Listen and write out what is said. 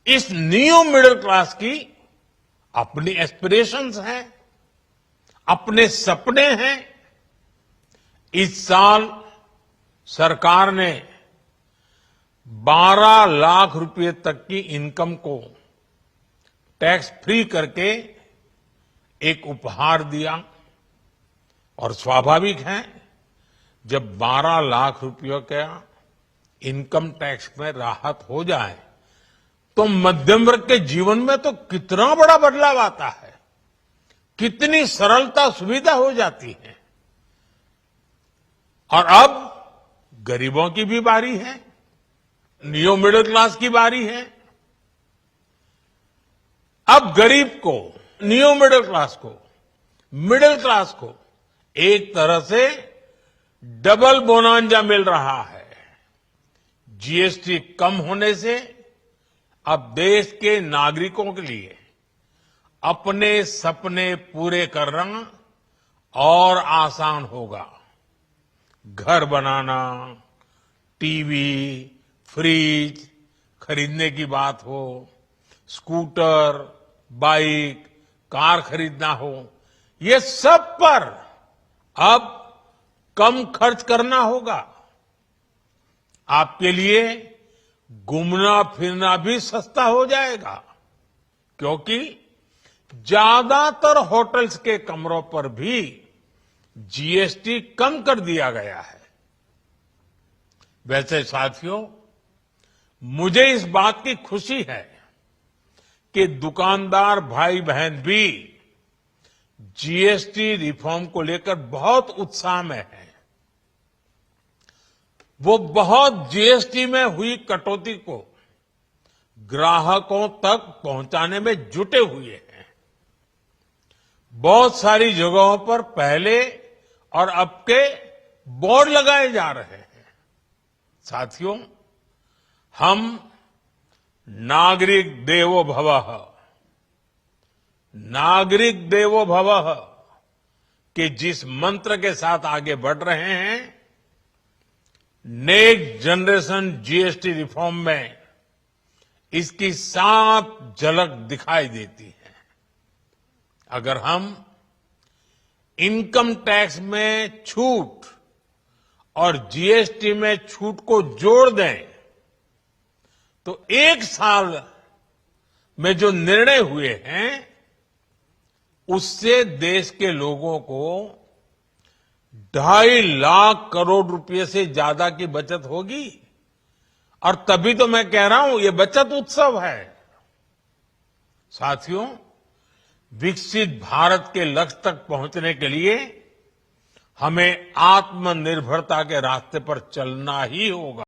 इस new middle class की अपनी एस्पिरेशंस हैं, अपने सपने हैं। इस साल सरकार ने 12 लाख रुपए तक की इनकम को टैक्स फ्री करके एक उपहार दिया और स्वाभाविक है जब 12 लाख रुपयों का इनकम टैक्स में राहत हो जाए तो मध्यम वर्ग के जीवन में तो कितना बड़ा बदलाव आता है, कितनी सरलता सुविधा हो जाती है। और अब गरीबों की भी बारी है, न्यू मिडिल क्लास की बारी है। अब गरीब को, न्यू मिडिल क्लास को एक तरह से डबल बोनांजा मिल रहा है। जीएसटी कम होने से अब देश के नागरिकों के लिए अपने सपने पूरे करना और आसान होगा। घर बनाना, टीवी, फ्रिज खरीदने की बात हो, स्कूटर, बाइक, कार खरीदना हो, ये सब पर अब कम खर्च करना होगा। आपके लिए घूमना फिरना भी सस्ता हो जाएगा, क्योंकि ज्यादातर होटल्स के कमरों पर भी जीएसटी कम कर दिया गया है। वैसे साथियों, मुझे इस बात की खुशी है कि दुकानदार भाई बहन भी जीएसटी रिफॉर्म को लेकर बहुत उत्साह में हैं। वो बहुत जीएसटी में हुई कटौती को ग्राहकों तक पहुंचाने में जुटे हुए हैं। बहुत सारी जगहों पर पहले और अब के बोर्ड लगाए जा रहे हैं। साथियों, हम नागरिक देवो भवः के जिस मंत्र के साथ आगे बढ़ रहे हैं, नेक्स्ट जनरेशन जीएसटी रिफॉर्म में इसकी साफ झलक दिखाई देती है। अगर हम इनकम टैक्स में छूट और जीएसटी में छूट को जोड़ दें तो एक साल में जो निर्णय हुए हैं उससे देश के लोगों को 2.5 लाख करोड़ रुपए से ज्यादा की बचत होगी। और तभी तो मैं कह रहा हूं ये बचत उत्सव है। साथियों, विकसित भारत के लक्ष्य तक पहुंचने के लिए हमें आत्मनिर्भरता के रास्ते पर चलना ही होगा।